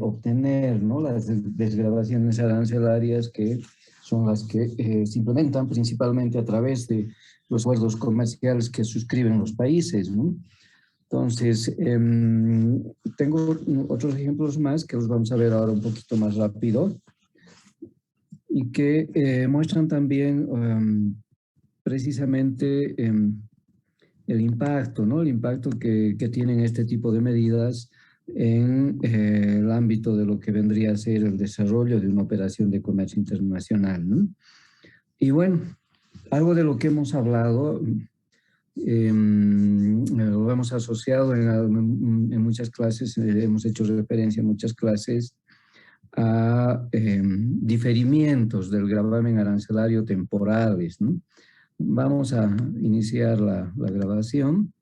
obtener, ¿no?, las desgravaciones arancelarias, que son las que se implementan principalmente a través de los acuerdos comerciales que suscriben los países, ¿no? Entonces, tengo otros ejemplos más que los vamos a ver ahora un poquito más rápido y que muestran también precisamente el impacto, ¿no? El impacto que tienen este tipo de medidas en el ámbito de lo que vendría a ser el desarrollo de una operación de comercio internacional, ¿no? Y bueno, algo de lo que hemos hablado, lo hemos asociado en muchas clases, hemos hecho referencia en muchas clases a diferimientos del gravamen arancelario temporales, ¿no? Vamos a iniciar la grabación.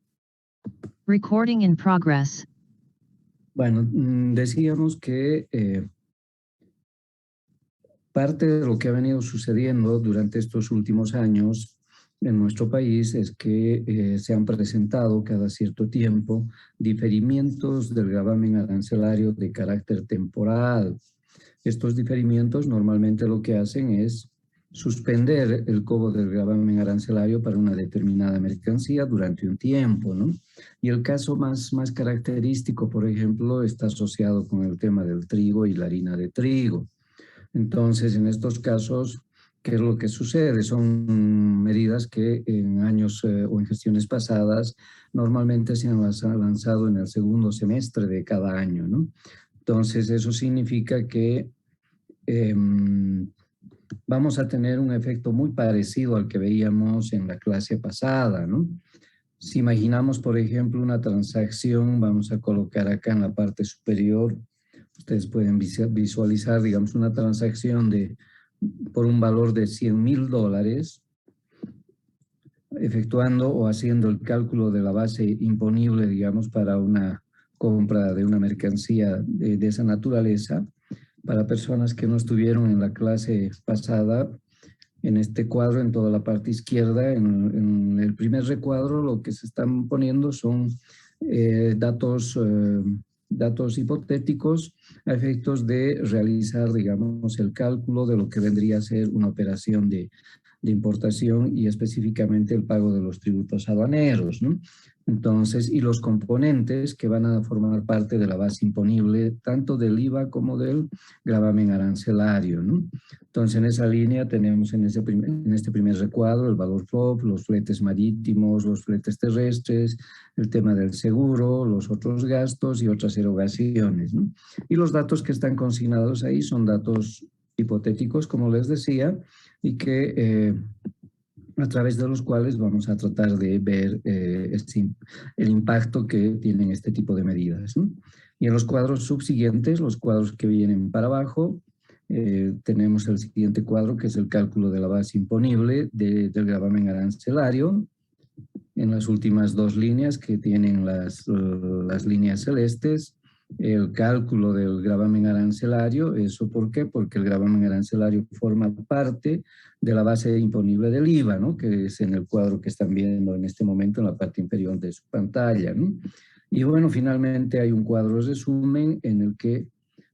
Recording in progress. Bueno, decíamos que parte de lo que ha venido sucediendo durante estos últimos años en nuestro país es que se han presentado cada cierto tiempo diferimientos del gravamen arancelario de carácter temporal. Estos diferimientos normalmente lo que hacen es suspender el cobro del gravamen arancelario para una determinada mercancía durante un tiempo, ¿no? Y el caso más característico, por ejemplo, está asociado con el tema del trigo y la harina de trigo. Entonces, en estos casos, ¿qué es lo que sucede? Son medidas que en años o en gestiones pasadas normalmente se han lanzado en el segundo semestre de cada año, ¿no? Entonces, eso significa que vamos a tener un efecto muy parecido al que veíamos en la clase pasada, ¿no? Si imaginamos, por ejemplo, una transacción, vamos a colocar acá en la parte superior, ustedes pueden visualizar, digamos, una transacción por un valor de $100,000, efectuando o haciendo el cálculo de la base imponible, digamos, para una compra de una mercancía de esa naturaleza. Para personas que no estuvieron en la clase pasada, en este cuadro, en toda la parte izquierda, en el primer recuadro, lo que se están poniendo son datos hipotéticos a efectos de realizar, digamos, el cálculo de lo que vendría a ser una operación de importación y específicamente el pago de los tributos aduaneros, ¿no? Entonces, y los componentes que van a formar parte de la base imponible, tanto del IVA como del gravamen arancelario, ¿no? Entonces, en esa línea tenemos en este primer recuadro el valor FOB, los fletes marítimos, los fletes terrestres, el tema del seguro, los otros gastos y otras erogaciones, ¿no? Y los datos que están consignados ahí son datos hipotéticos, como les decía, y que a través de los cuales vamos a tratar de ver el impacto que tienen este tipo de medidas, ¿no? Y en los cuadros subsiguientes, los cuadros que vienen para abajo, tenemos el siguiente cuadro, que es el cálculo de la base imponible del gravamen arancelario. En las últimas dos líneas que tienen las líneas celestes, el cálculo del gravamen arancelario. ¿Eso por qué? Porque el gravamen arancelario forma parte de la base imponible del IVA, ¿no? Que es en el cuadro que están viendo en este momento en la parte inferior de su pantalla, ¿no? Y bueno, finalmente hay un cuadro de resumen en el que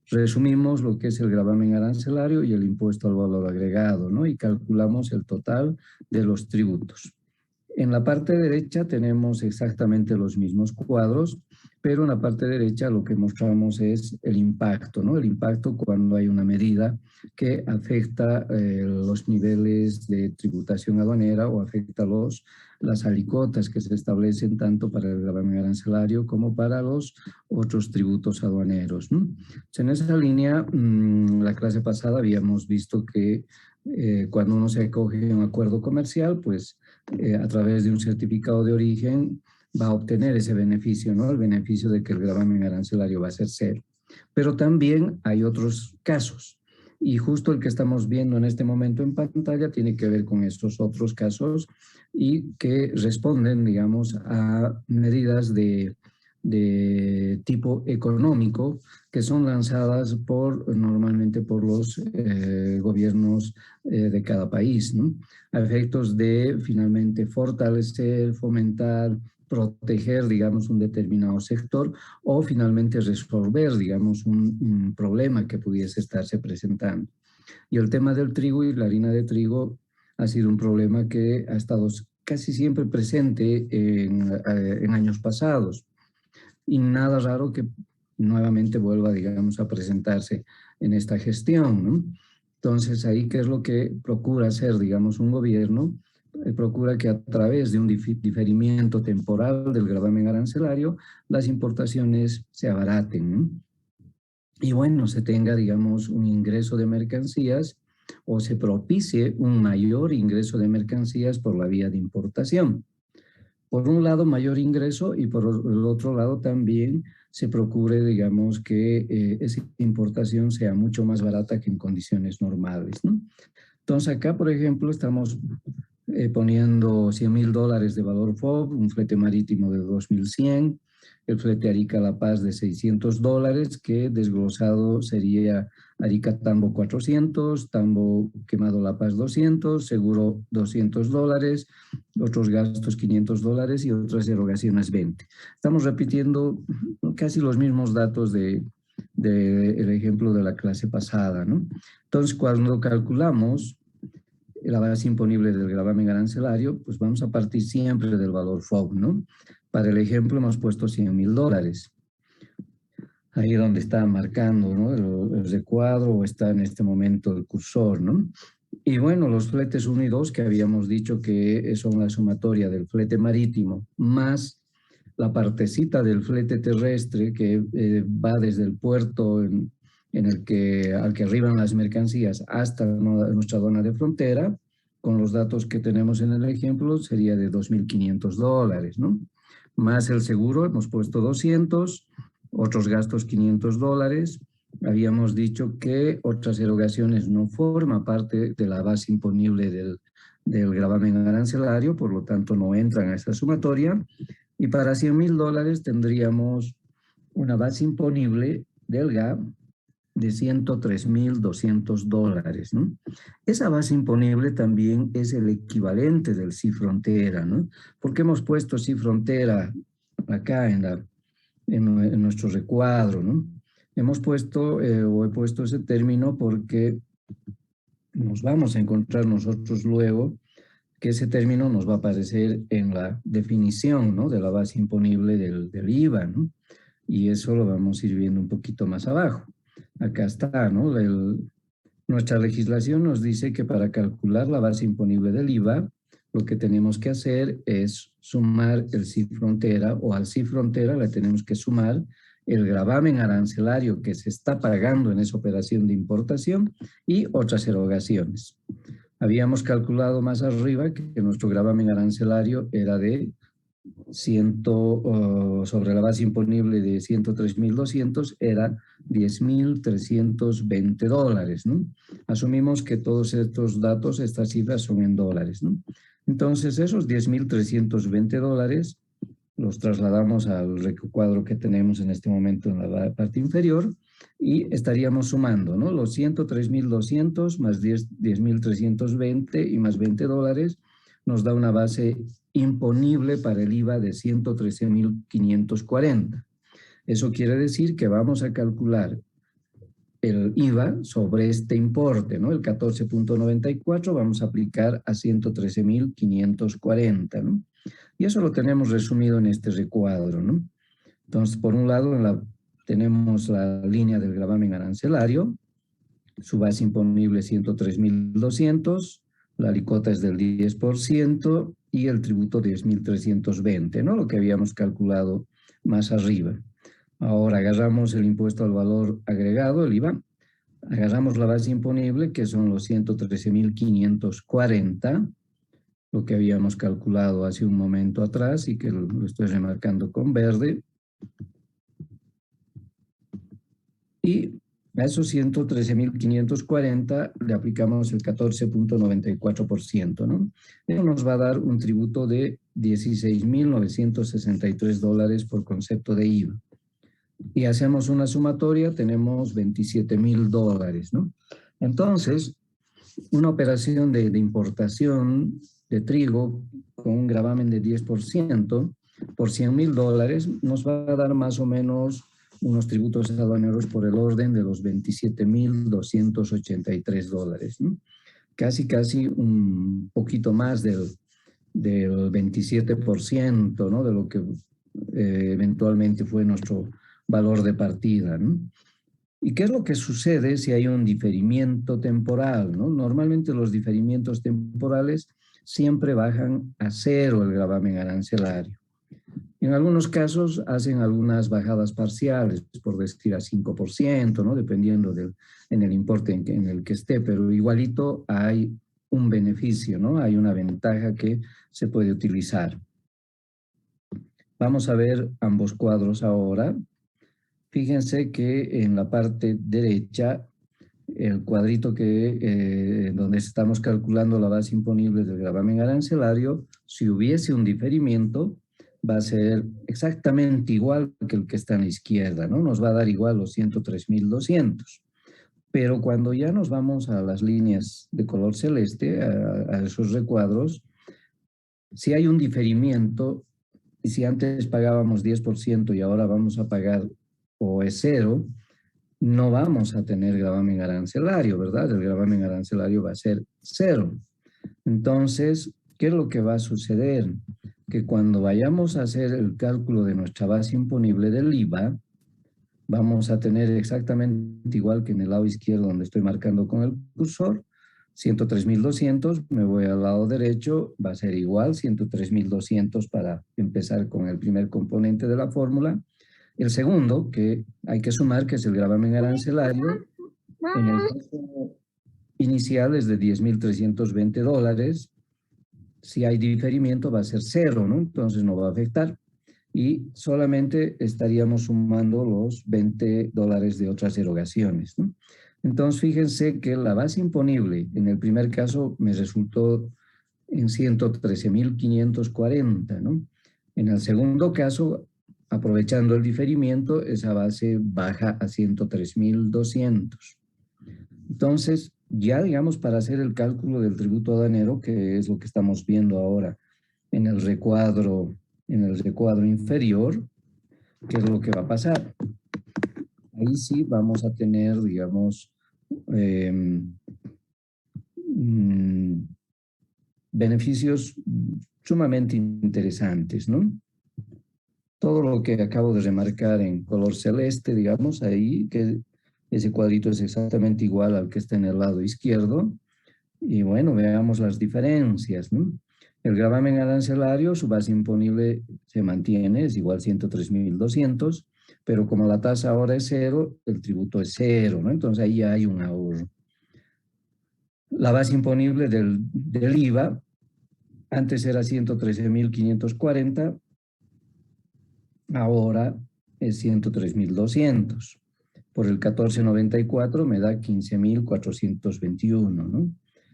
resumimos lo que es el gravamen arancelario y el impuesto al valor agregado, ¿no? Y calculamos el total de los tributos. En la parte derecha tenemos exactamente los mismos cuadros, pero en la parte derecha lo que mostramos es el impacto, ¿no? El impacto cuando hay una medida que afecta los niveles de tributación aduanera o afecta las alicuotas que se establecen tanto para el gravamen arancelario como para los otros tributos aduaneros, ¿no? Entonces, en esa línea, la clase pasada habíamos visto que cuando uno se acoge a un acuerdo comercial, pues a través de un certificado de origen va a obtener ese beneficio, ¿no? El beneficio de que el gravamen arancelario va a ser cero. Pero también hay otros casos, y justo el que estamos viendo en este momento en pantalla tiene que ver con estos otros casos y que responden, digamos, a medidas de tipo económico que son lanzadas normalmente por los gobiernos de cada país, ¿no? A efectos de finalmente fortalecer, fomentar, proteger, digamos, un determinado sector o finalmente resolver, digamos, un problema que pudiese estarse presentando. Y el tema del trigo y la harina de trigo ha sido un problema que ha estado casi siempre presente en años pasados. Y nada raro que nuevamente vuelva, digamos, a presentarse en esta gestión, ¿no? Entonces, ahí, ¿qué es lo que procura hacer, digamos, un gobierno? Procura que a través de un diferimiento temporal del gravamen arancelario, las importaciones se abaraten, ¿no? Y bueno, se tenga, digamos, un ingreso de mercancías o se propicie un mayor ingreso de mercancías por la vía de importación. Por un lado, mayor ingreso y por el otro lado también se procure, digamos, que esa importación sea mucho más barata que en condiciones normales, ¿no? Entonces acá, por ejemplo, estamos poniendo $100.000 de valor FOB, un flete marítimo de 2.100, el flete Arica-La Paz de $600, que desglosado sería Arica-Tambo 400, Tambo Quemado-La Paz 200, seguro $200, otros gastos $500 y otras erogaciones 20. Estamos repitiendo casi los mismos datos del ejemplo de la clase pasada, ¿no? Entonces, cuando calculamos la base imponible del gravamen arancelario, pues vamos a partir siempre del valor FOB, ¿no? Para el ejemplo hemos puesto $100.000. Ahí donde está marcando, ¿no? El recuadro o está en este momento el cursor, ¿no? Y bueno, los fletes 1 y 2 que habíamos dicho que son la sumatoria del flete marítimo más la partecita del flete terrestre que va desde el puerto al que arriban las mercancías hasta nuestra aduana de frontera, con los datos que tenemos en el ejemplo, sería de $2.500, ¿no? Más el seguro, hemos puesto 200, otros gastos $500. Habíamos dicho que otras erogaciones no forman parte de la base imponible del gravamen arancelario, por lo tanto no entran a esta sumatoria. Y para $100.000 tendríamos una base imponible del GAP de $103.200, ¿no? Esa base imponible también es el equivalente del SI Frontera, ¿no? ¿Por qué hemos puesto SI Frontera acá en nuestro recuadro, ¿no? Hemos puesto o he puesto ese término porque nos vamos a encontrar nosotros luego que ese término nos va a aparecer en la definición, ¿no? De la base imponible del IVA, ¿no? Y eso lo vamos a ir viendo un poquito más abajo. Acá está, ¿no? Nuestra legislación nos dice que para calcular la base imponible del IVA, lo que tenemos que hacer es sumar el SI Frontera, o al SI Frontera le tenemos que sumar el gravamen arancelario que se está pagando en esa operación de importación y otras erogaciones. Habíamos calculado más arriba que nuestro gravamen arancelario era de sobre la base imponible de $103.200 era $10.320, ¿no? Asumimos que todos estos datos, estas cifras son en dólares, ¿no? Entonces esos $10.320 los trasladamos al recuadro que tenemos en este momento en la parte inferior y estaríamos sumando, ¿no? Los $103.200 más $10.320 y más $20 nos da una base imponible para el IVA de $113.540. Eso quiere decir que vamos a calcular el IVA sobre este importe, ¿no? El 14.94 vamos a aplicar a $113.540, ¿no? Y eso lo tenemos resumido en este recuadro, ¿no? Entonces, por un lado, tenemos la línea del gravamen arancelario, su base imponible $103.200, la alicota es del 10% y el tributo $10.320, ¿no? Lo que habíamos calculado más arriba. Ahora agarramos el impuesto al valor agregado, el IVA, agarramos la base imponible, que son los $113.540, lo que habíamos calculado hace un momento atrás y que lo estoy remarcando con verde. Y a esos $113.540 le aplicamos el 14.94%, ¿no? Eso nos va a dar un tributo de $16.963 por concepto de IVA. Y hacemos una sumatoria, tenemos $27.000, ¿no? Entonces, una operación de importación de trigo con un gravamen de 10%, por $100,000 nos va a dar más o menos unos tributos aduaneros por el orden de los $27,283, ¿no? Casi un poquito más del 27%, ¿no? De lo que eventualmente fue nuestro valor de partida, ¿no? ¿Y qué es lo que sucede si hay un diferimiento temporal, ¿no? Normalmente los diferimientos temporales siempre bajan a cero el gravamen arancelario. En algunos casos hacen algunas bajadas parciales, por decir a 5%, ¿no? Dependiendo en el importe en el que esté, pero igualito hay un beneficio, ¿no? Hay una ventaja que se puede utilizar. Vamos a ver ambos cuadros ahora. Fíjense que en la parte derecha, el cuadrito donde estamos calculando la base imponible del gravamen arancelario, si hubiese un diferimiento, va a ser exactamente igual que el que está en la izquierda, ¿no? Nos va a dar igual los 103,200. Pero cuando ya nos vamos a las líneas de color celeste, a esos recuadros, si hay un diferimiento, y si antes pagábamos 10% y ahora vamos a pagar o es cero, no vamos a tener gravamen arancelario, ¿verdad? El gravamen arancelario va a ser cero. Entonces, ¿qué es lo que va a suceder? Que cuando vayamos a hacer el cálculo de nuestra base imponible del IVA, vamos a tener exactamente igual que en el lado izquierdo donde estoy marcando con el cursor, 103,200, me voy al lado derecho, va a ser igual, 103,200 para empezar con el primer componente de la fórmula. El segundo, que hay que sumar, que es el gravamen arancelario, en el caso inicial es de $10,320. Si hay diferimiento va a ser cero, ¿no? Entonces no va a afectar. Y solamente estaríamos sumando los $20 de otras erogaciones, ¿no? Entonces, fíjense que la base imponible, en el primer caso, me resultó en 113,540, ¿no? En el segundo caso, aprovechando el diferimiento, esa base baja a 103,200. Entonces, ya digamos, para hacer el cálculo del tributo aduanero, que es lo que estamos viendo ahora en el recuadro inferior, ¿qué es lo que va a pasar? Ahí sí vamos a tener, digamos, beneficios sumamente interesantes, ¿no? Todo lo que acabo de remarcar en color celeste, digamos, ahí, que ese cuadrito es exactamente igual al que está en el lado izquierdo. Y bueno, veamos las diferencias, ¿no? El gravamen arancelario, su base imponible se mantiene, es igual 103,200, pero como la tasa ahora es cero, el tributo es cero, ¿no? Entonces ahí hay un ahorro. La base imponible del IVA, antes era 113,540, ahora es 103,200. Por el 1494 me da 15,421, ¿no?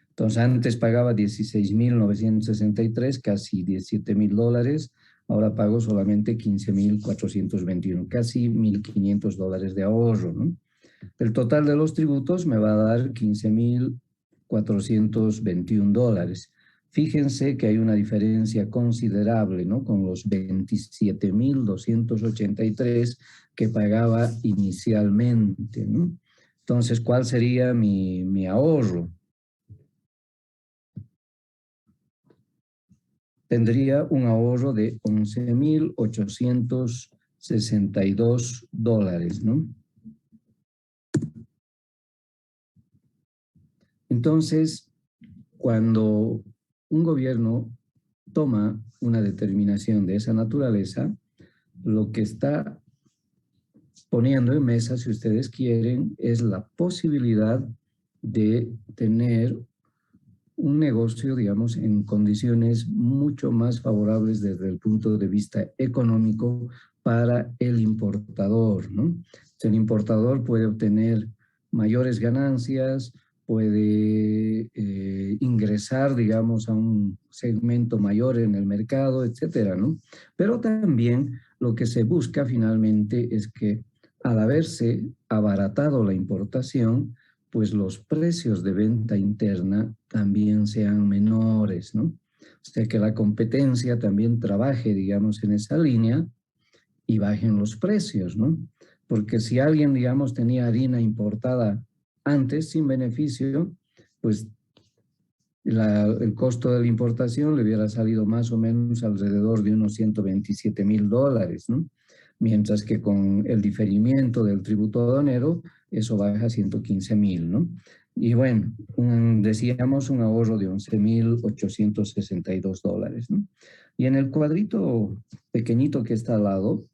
Entonces, antes pagaba 16,963, casi $17,000. Ahora pago solamente 15,421, casi $1,500 de ahorro, ¿no? El total de los tributos me va a dar $15,421. Fíjense que hay una diferencia considerable, ¿no? Con los 27,283 que pagaba inicialmente, ¿no? Entonces, ¿cuál sería mi ahorro? Tendría un ahorro de $11,862, ¿no? Entonces, cuando un gobierno toma una determinación de esa naturaleza, lo que está poniendo en mesa, si ustedes quieren, es la posibilidad de tener un negocio, digamos, en condiciones mucho más favorables desde el punto de vista económico para el importador, ¿no? El importador puede obtener mayores ganancias, puede ingresar, digamos, a un segmento mayor en el mercado, etcétera, ¿no? Pero también lo que se busca finalmente es que al haberse abaratado la importación, pues los precios de venta interna también sean menores, ¿no? O sea, que la competencia también trabaje, digamos, en esa línea y bajen los precios, ¿no? Porque si alguien, digamos, tenía harina importada antes sin beneficio, pues el costo de la importación le hubiera salido más o menos alrededor de unos $127,000, ¿no? Mientras que con el diferimiento del tributo aduanero, eso baja a 115,000, ¿no? Y bueno, decíamos un ahorro de $11,862, ¿no? Y en el cuadrito pequeñito que está al lado,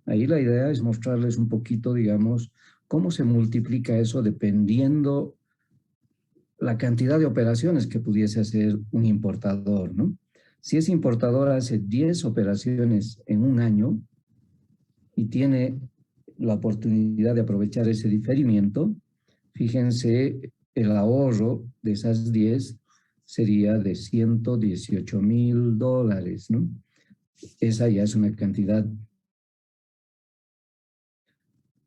ahí la idea es mostrarles un poquito, digamos, cómo se multiplica eso dependiendo la cantidad de operaciones que pudiese hacer un importador, ¿no? Si ese importador hace 10 operaciones en un año y tiene la oportunidad de aprovechar ese diferimiento, fíjense, el ahorro de esas 10 sería de $118,000, ¿no? Esa ya es una cantidad.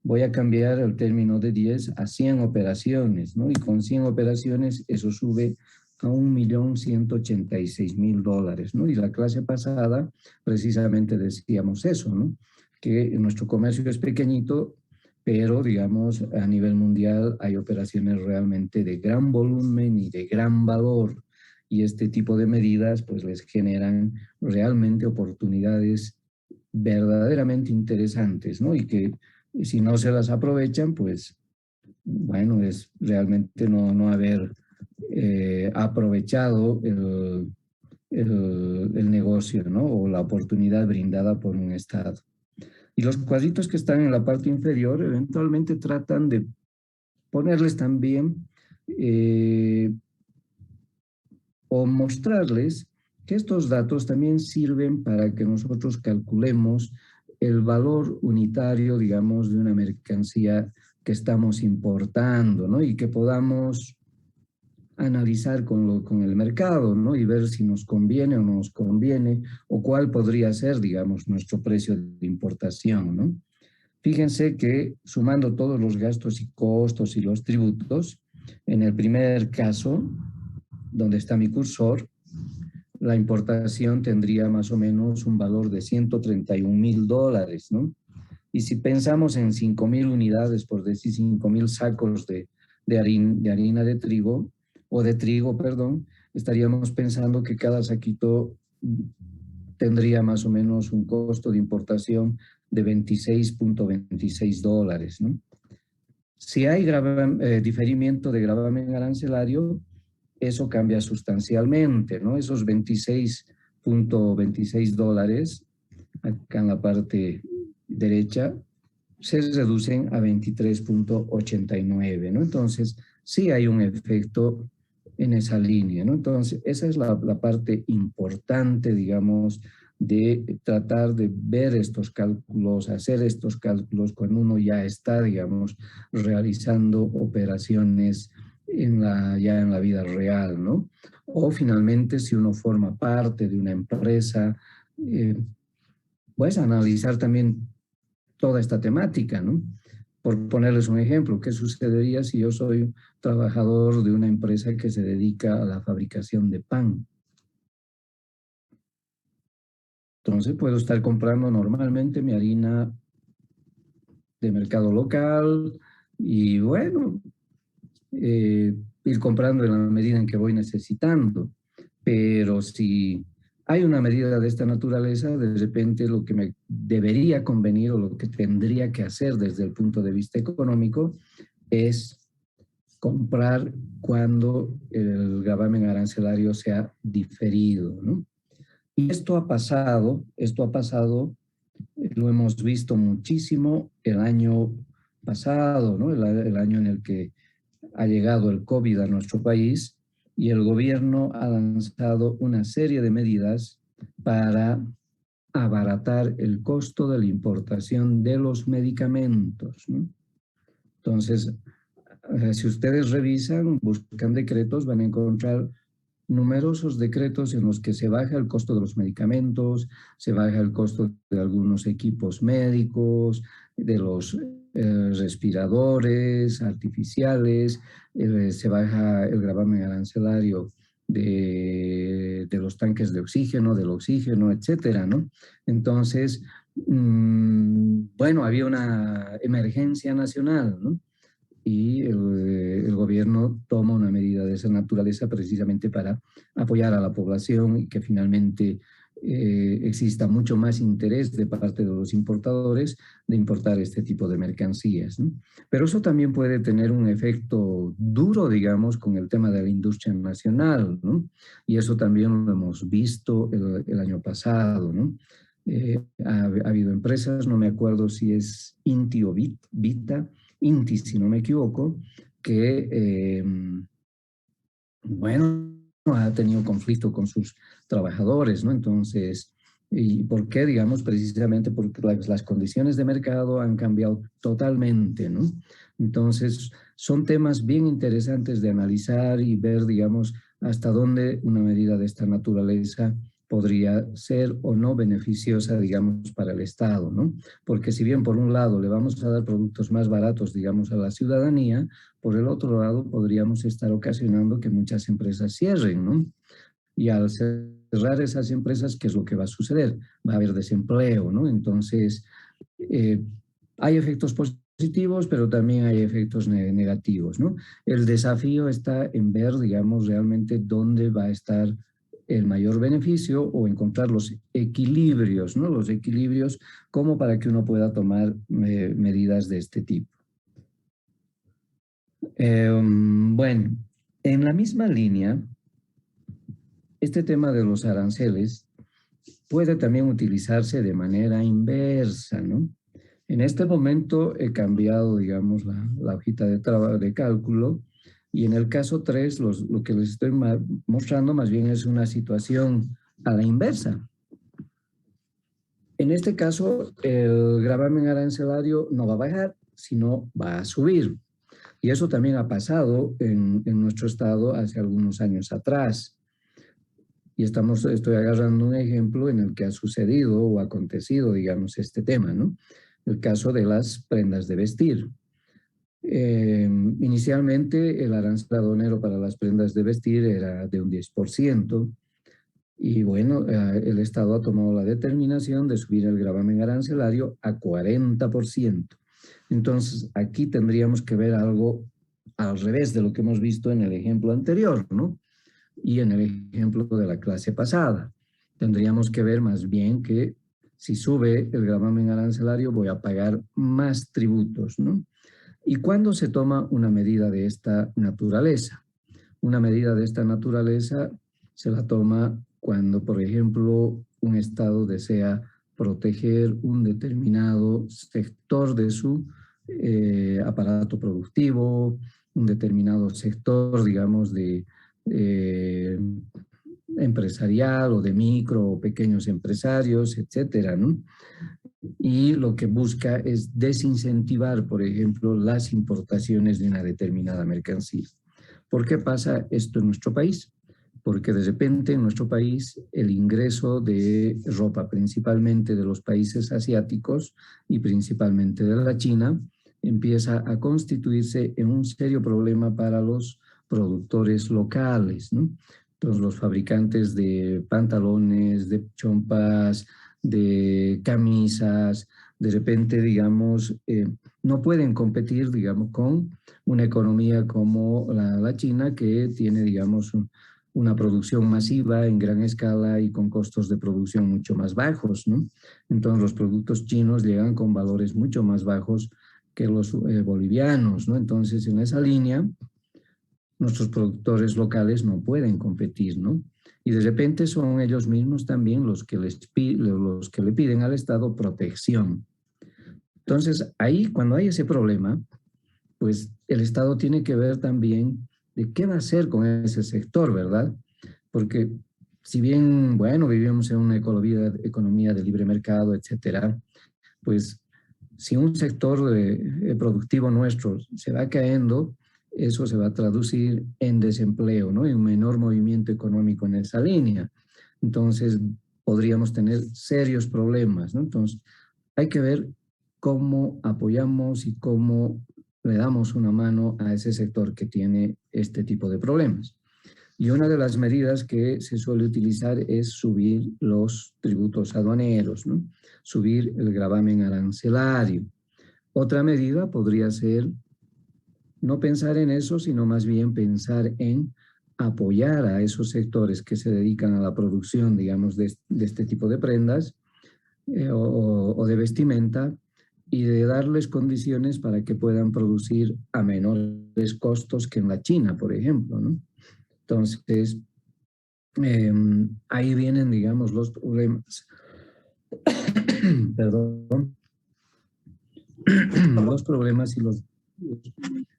Voy a cambiar el término de 10 a 100 operaciones, ¿no? Y con 100 operaciones eso sube a $1,186,000, ¿no? Y la clase pasada precisamente decíamos eso, ¿no? Que nuestro comercio es pequeñito, pero digamos a nivel mundial hay operaciones realmente de gran volumen y de gran valor. Y este tipo de medidas pues les generan realmente oportunidades verdaderamente interesantes, ¿no? Y que si no se las aprovechan, pues, bueno, es realmente no haber aprovechado el negocio, ¿no? O la oportunidad brindada por un Estado. Y los cuadritos que están en la parte inferior eventualmente tratan de ponerles también o mostrarles que estos datos también sirven para que nosotros calculemos el valor unitario, digamos, de una mercancía que estamos importando, ¿no? Y que podamos analizar con el mercado, ¿no? Y ver si nos conviene o no nos conviene, o cuál podría ser, digamos, nuestro precio de importación, ¿no? Fíjense que sumando todos los gastos y costos y los tributos, en el primer caso, donde está mi cursor, la importación tendría más o menos un valor de $131,000, ¿no? Y si pensamos en 5,000 unidades, por decir 5,000 sacos de harina de trigo, o de trigo, perdón, estaríamos pensando que cada saquito tendría más o menos un costo de importación de $26,26, ¿no? Si hay diferimiento de gravamen arancelario, eso cambia sustancialmente, ¿no? Esos $26,26, acá en la parte derecha, se reducen a 23,89, ¿no? Entonces, sí hay un efecto en esa línea, ¿no? Entonces, esa es la parte importante, digamos, de tratar de ver estos cálculos, hacer estos cálculos cuando uno ya está, digamos, realizando operaciones ya en la vida real, ¿no? O finalmente, si uno forma parte de una empresa, pues analizar también toda esta temática, ¿no? Por ponerles un ejemplo, ¿qué sucedería si yo soy trabajador de una empresa que se dedica a la fabricación de pan? Entonces puedo estar comprando normalmente mi harina de mercado local y bueno, ir comprando en la medida en que voy necesitando. Pero si hay una medida de esta naturaleza, de repente lo que me debería convenir o lo que tendría que hacer desde el punto de vista económico es comprar cuando el gravamen arancelario sea diferido, ¿no? Y esto ha pasado, lo hemos visto muchísimo el año pasado, ¿no? El año en el que ha llegado el COVID a nuestro país y el gobierno ha lanzado una serie de medidas para abaratar el costo de la importación de los medicamentos, ¿no? Entonces, si ustedes revisan, buscan decretos, van a encontrar numerosos decretos en los que se baja el costo de los medicamentos, se baja el costo de algunos equipos médicos, de los respiradores artificiales, se baja el gravamen arancelario de los tanques de oxígeno, del oxígeno, etcétera, ¿no? Entonces, bueno, había una emergencia nacional, ¿no? Y el gobierno toma una medida de esa naturaleza precisamente para apoyar a la población y que finalmente exista mucho más interés de parte de los importadores de importar este tipo de mercancías, ¿no? Pero eso también puede tener un efecto duro, digamos, con el tema de la industria nacional, ¿no? Y eso también lo hemos visto el año pasado, ¿no? Ha habido empresas, no me acuerdo si es Inti o Vita, Inti, si no me equivoco, que, bueno, ha tenido conflicto con sus trabajadores, ¿no? Entonces, ¿y por qué? Digamos, precisamente porque las condiciones de mercado han cambiado totalmente, ¿no? Entonces, son temas bien interesantes de analizar y ver, digamos, hasta dónde una medida de esta naturaleza podría ser o no beneficiosa, digamos, para el Estado, ¿no? Porque si bien por un lado le vamos a dar productos más baratos, digamos, a la ciudadanía, por el otro lado podríamos estar ocasionando que muchas empresas cierren, ¿no? Y al cerrar esas empresas, ¿qué es lo que va a suceder? Va a haber desempleo, ¿no? Entonces, eh, hay efectos positivos, pero también hay efectos negativos, ¿no? El desafío está en ver, digamos, realmente dónde va a estar el mayor beneficio o encontrar los equilibrios, ¿no? Los equilibrios como para que uno pueda tomar medidas de este tipo. Bueno, en la misma línea, este tema de los aranceles puede también utilizarse de manera inversa, ¿no? En este momento he cambiado, digamos, la hojita de cálculo y en el caso 3, lo que les estoy mostrando más bien es una situación a la inversa. En este caso, el gravamen arancelario no va a bajar, sino va a subir. Y eso también ha pasado en nuestro estado hace algunos años atrás. Y estoy agarrando un ejemplo en el que ha sucedido o acontecido, digamos, este tema, ¿no? El caso de las prendas de vestir. Inicialmente el arancel aduanero para las prendas de vestir era de un 10%, y bueno, el Estado ha tomado la determinación de subir el gravamen arancelario a 40%. Entonces, aquí tendríamos que ver algo al revés de lo que hemos visto en el ejemplo anterior, ¿no? Y en el ejemplo de la clase pasada. Tendríamos que ver más bien que si sube el gravamen arancelario voy a pagar más tributos, ¿no? ¿Y cuándo se toma una medida de esta naturaleza? Una medida de esta naturaleza se la toma cuando, por ejemplo, un Estado desea proteger un determinado sector de su aparato productivo, un determinado sector, digamos, de eh, empresarial o de micro o pequeños empresarios, etcétera, ¿no? Y lo que busca es desincentivar, por ejemplo, las importaciones de una determinada mercancía. ¿Por qué pasa esto en nuestro país? Porque de repente en nuestro país el ingreso de ropa, principalmente de los países asiáticos y principalmente de la China, empieza a constituirse en un serio problema para los productores locales, ¿no? Entonces los fabricantes de pantalones, de chompas, de camisas, de repente, digamos, no pueden competir, digamos, con una economía como la China, que tiene, digamos, una producción masiva en gran escala y con costos de producción mucho más bajos, ¿no? Entonces los productos chinos llegan con valores mucho más bajos que los bolivianos, ¿no? Entonces en esa línea nuestros productores locales no pueden competir, ¿no? Y de repente son ellos mismos también los que le piden al Estado protección. Entonces ahí, cuando hay ese problema, pues el Estado tiene que ver también de qué va a hacer con ese sector, ¿verdad? Porque si bien, bueno, vivimos en una economía de libre mercado, etcétera, pues si un sector productivo nuestro se va cayendo, eso se va a traducir en desempleo, ¿no? En un menor movimiento económico en esa línea. Entonces, podríamos tener serios problemas, ¿no? Entonces, hay que ver cómo apoyamos y cómo le damos una mano a ese sector que tiene este tipo de problemas. Y una de las medidas que se suele utilizar es subir los tributos aduaneros, ¿no? Subir el gravamen arancelario. Otra medida podría ser no pensar en eso, sino más bien pensar en apoyar a esos sectores que se dedican a la producción, digamos, de este tipo de prendas o de vestimenta, y de darles condiciones para que puedan producir a menores costos que en la China, por ejemplo, ¿no? Entonces, ahí vienen, digamos, los problemas, perdón, los problemas y los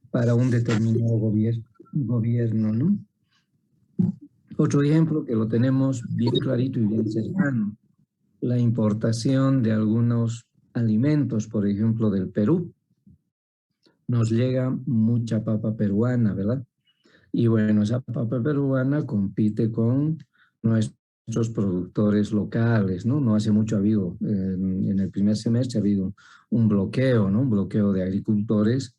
para un determinado gobierno, ¿no? Otro ejemplo que lo tenemos bien clarito y bien cercano, la importación de algunos alimentos, por ejemplo, del Perú. Nos llega mucha papa peruana, ¿verdad? Y bueno, esa papa peruana compite con nuestros productores locales, ¿no? No hace mucho ha habido, en el primer semestre ha habido un bloqueo, ¿no? Un bloqueo de agricultores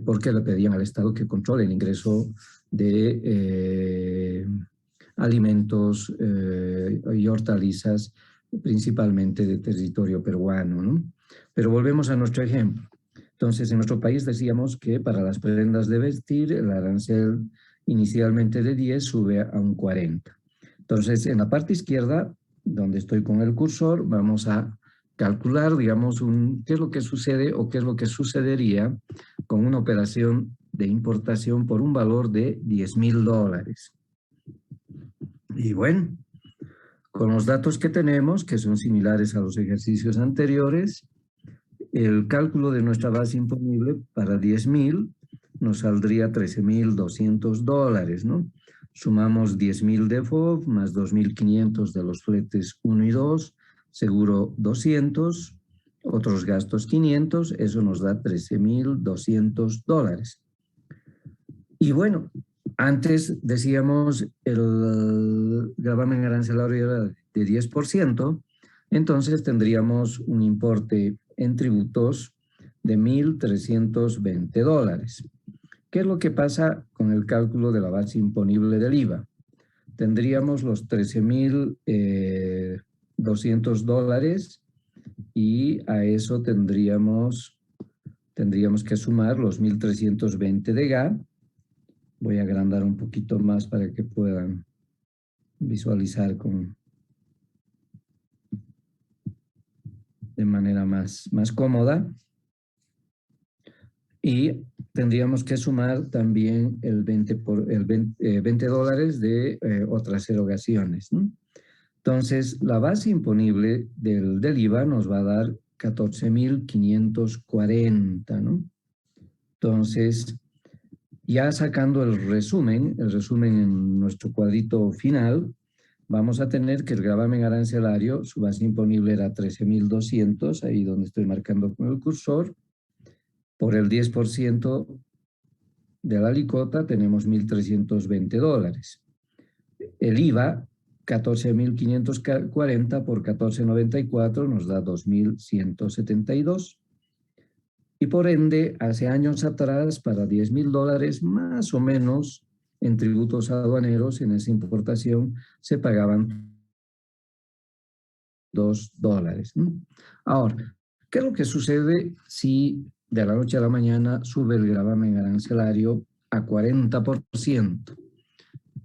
porque le pedían al Estado que controle el ingreso de alimentos y hortalizas, principalmente de territorio peruano, ¿no? Pero volvemos a nuestro ejemplo. Entonces, en nuestro país decíamos que para las prendas de vestir, el arancel inicialmente de 10 sube a un 40. Entonces, en la parte izquierda, donde estoy con el cursor, vamos a calcular, digamos, qué es lo que sucede o qué es lo que sucedería con una operación de importación por un valor de $10,000. Y bueno, con los datos que tenemos, que son similares a los ejercicios anteriores, el cálculo de nuestra base imponible para 10,000 nos saldría $13,200, ¿no? Sumamos 10,000 de FOB más 2,500 de los fletes 1 y 2, seguro 200, otros gastos 500, eso nos da $13,200. Y bueno, antes decíamos el gravamen arancelario era de 10%, entonces tendríamos un importe en tributos de $1,320. ¿Qué es lo que pasa con el cálculo de la base imponible del IVA? Tendríamos los $13,200 y a eso tendríamos que sumar los 1,320 de GA. Voy a agrandar un poquito más para que puedan visualizar de manera más cómoda. Y tendríamos que sumar también el $20 de otras erogaciones, ¿no? Entonces, la base imponible del IVA nos va a dar 14,540, ¿no? Entonces, ya sacando el resumen en nuestro cuadrito final, vamos a tener que el gravamen arancelario, su base imponible era 13,200, ahí donde estoy marcando con el cursor. Por el 10% de la alícuota tenemos $1,320. El IVA, 14,540 por 14,94 nos da 2,172. Y por ende, hace años atrás, para $10,000 más o menos en tributos aduaneros, en esa importación, se pagaban $2, ¿no? Ahora, ¿qué es lo que sucede si de la noche a la mañana sube el gravamen arancelario a 40%?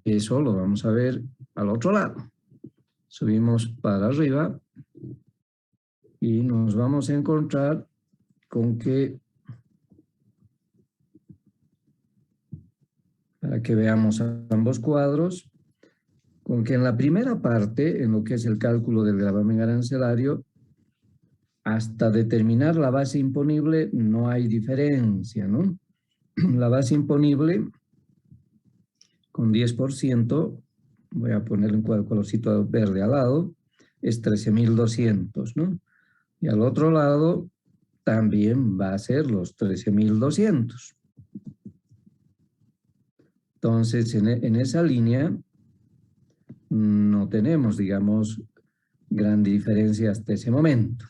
Eso lo vamos a ver al otro lado. Subimos para arriba y nos vamos a encontrar con que, para que veamos ambos cuadros, con que en la primera parte, en lo que es el cálculo del gravamen arancelario, hasta determinar la base imponible no hay diferencia, ¿no? La base imponible con 10%, voy a ponerle un colorcito verde al lado, es 13,200, ¿no? Y al otro lado también va a ser los 13,200. Entonces, en esa línea no tenemos, digamos, gran diferencia hasta ese momento.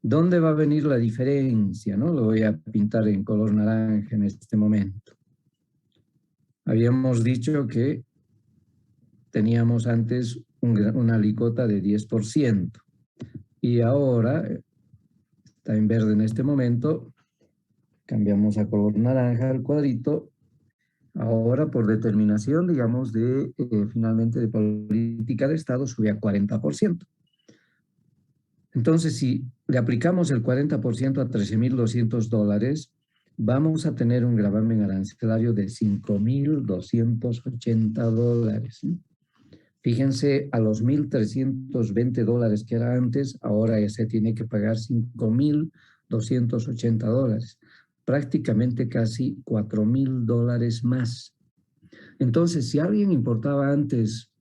¿Dónde va a venir la diferencia, no? Lo voy a pintar en color naranja en este momento. Habíamos dicho que teníamos antes una alícuota de 10%. Y ahora, está en verde en este momento, cambiamos a color naranja el cuadrito. Ahora, por determinación, digamos, finalmente de política de Estado, sube a 40%. Entonces, si le aplicamos el 40% a $13,200, vamos a tener un gravamen arancelario de $5,280. Fíjense, a los $1,320 que era antes, ahora ya se tiene que pagar $5,280. Prácticamente casi $4,000 más. Entonces, si alguien importaba antes,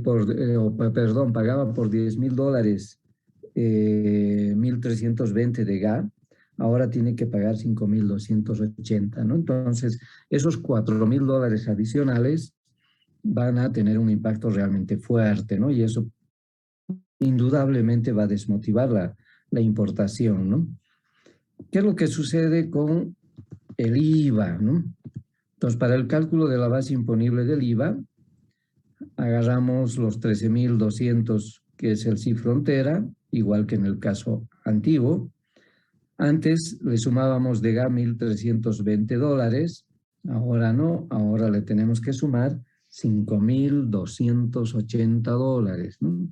pagaba por $10,000, 1,320 de GA, ahora tiene que pagar 5,280, ¿no? Entonces, esos $4,000 adicionales van a tener un impacto realmente fuerte, ¿no? Y eso indudablemente va a desmotivar la importación, ¿no? ¿Qué es lo que sucede con el IVA, ¿no? Entonces, para el cálculo de la base imponible del IVA, agarramos los 13,200, que es el sí frontera, igual que en el caso antiguo. Antes le sumábamos de GA $1,320, ahora no, ahora le tenemos que sumar $5,280, ¿no?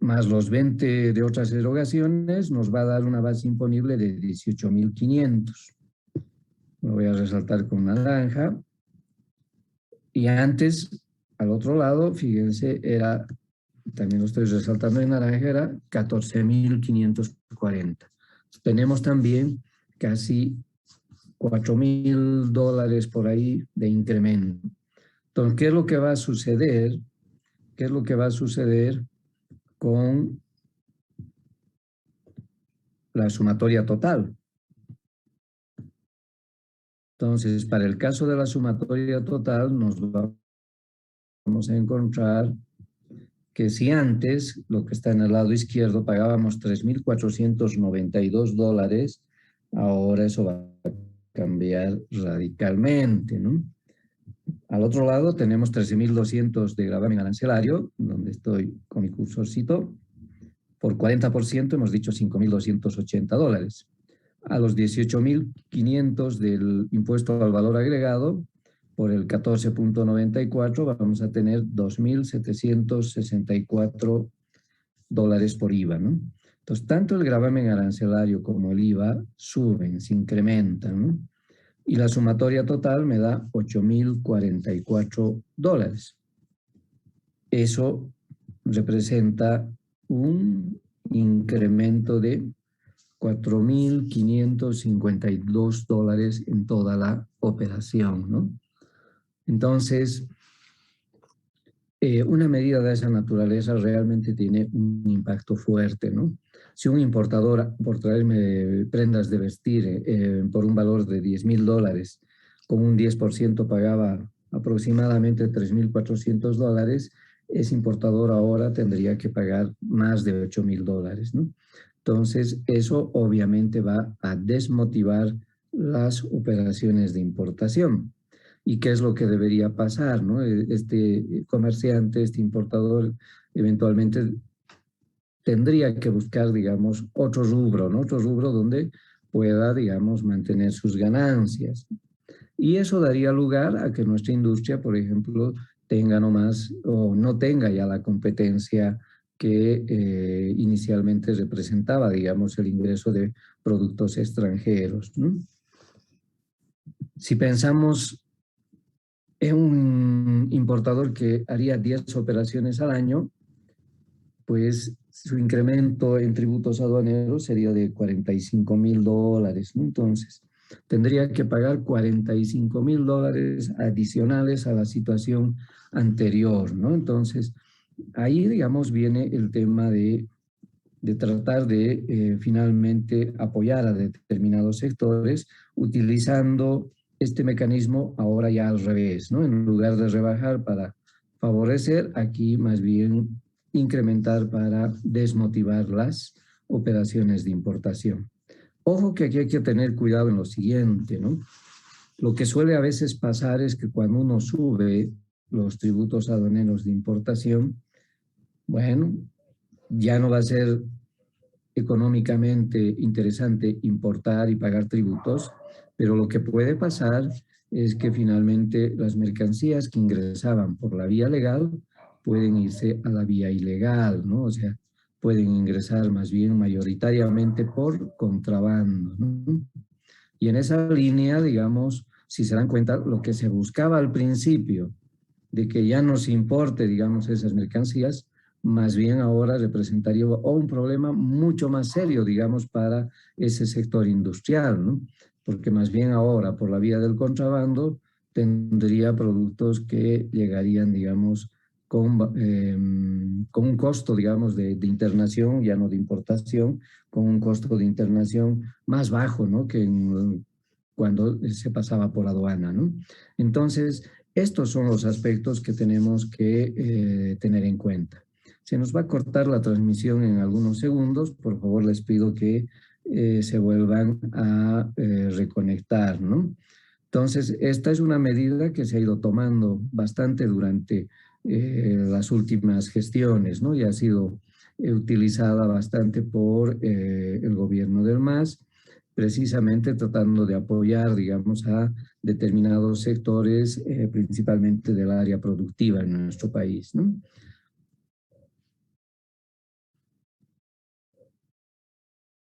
Más los 20 de otras erogaciones, nos va a dar una base imponible de 18,500. Lo voy a resaltar con naranja. Y antes, al otro lado, fíjense, también lo estoy resaltando en naranja, era 14,540. Tenemos también casi $4,000 por ahí de incremento. Entonces, ¿qué es lo que va a suceder? ¿Qué es lo que va a suceder con la sumatoria total? Entonces, para el caso de la sumatoria total, nos vamos a encontrar que si antes, lo que está en el lado izquierdo, pagábamos $3,492, ahora eso va a cambiar radicalmente, ¿no? Al otro lado tenemos 13,200 de gravamen arancelario, donde estoy con mi cursorcito. Por 40% hemos dicho $5,280. A los 18,500 del impuesto al valor agregado, por el 14.94 vamos a tener $2,764 por IVA, ¿no? Entonces, tanto el gravamen arancelario como el IVA suben, se incrementan, ¿no? Y la sumatoria total me da $8,044. Eso representa un incremento de $4,552 en toda la operación, ¿no? Entonces, una medida de esa naturaleza realmente tiene un impacto fuerte, ¿no? Si un importador, por traerme prendas de vestir por un valor de $10,000, con un 10% pagaba aproximadamente $3,400, ese importador ahora tendría que pagar más de $8,000, ¿no? Entonces, eso obviamente va a desmotivar las operaciones de importación. ¿Y qué es lo que debería pasar, ¿no? Este comerciante, este importador, eventualmente tendría que buscar, digamos, otro rubro, ¿no? Otro rubro donde pueda, digamos, mantener sus ganancias. Y eso daría lugar a que nuestra industria, por ejemplo, tenga nomás o no tenga ya la competencia que inicialmente representaba, digamos, el ingreso de productos extranjeros, ¿no? Si pensamos en un importador que haría 10 operaciones al año, pues su incremento en tributos aduaneros sería de $45,000, ¿no? Entonces, tendría que pagar $45,000 adicionales a la situación anterior, ¿no? Entonces, ahí, digamos, viene el tema de tratar de finalmente apoyar a determinados sectores utilizando este mecanismo ahora ya al revés, ¿no? En lugar de rebajar para favorecer, aquí más bien incrementar para desmotivar las operaciones de importación. Ojo que aquí hay que tener cuidado en lo siguiente, ¿no? Lo que suele a veces pasar es que cuando uno sube los tributos aduaneros de importación, bueno, ya no va a ser económicamente interesante importar y pagar tributos, pero lo que puede pasar es que finalmente las mercancías que ingresaban por la vía legal pueden irse a la vía ilegal, ¿no? O sea, pueden ingresar más bien mayoritariamente por contrabando, ¿no? Y en esa línea, digamos, si se dan cuenta, lo que se buscaba al principio, de que ya no se importe, digamos, esas mercancías, más bien ahora representaría un problema mucho más serio, digamos, para ese sector industrial, ¿no? Porque más bien ahora, por la vía del contrabando, tendría productos que llegarían, digamos, con un costo, digamos, de internación, ya no de importación, con un costo de internación más bajo, ¿no? Que cuando se pasaba por aduana, ¿no? Entonces, estos son los aspectos que tenemos que tener en cuenta. Se nos va a cortar la transmisión en algunos segundos. Por favor, les pido que se vuelvan a reconectar, ¿no? Entonces, esta es una medida que se ha ido tomando bastante durante las últimas gestiones, ¿no? Y ha sido utilizada bastante por el gobierno del MAS, precisamente tratando de apoyar, digamos, a determinados sectores, principalmente del área productiva en nuestro país, ¿no?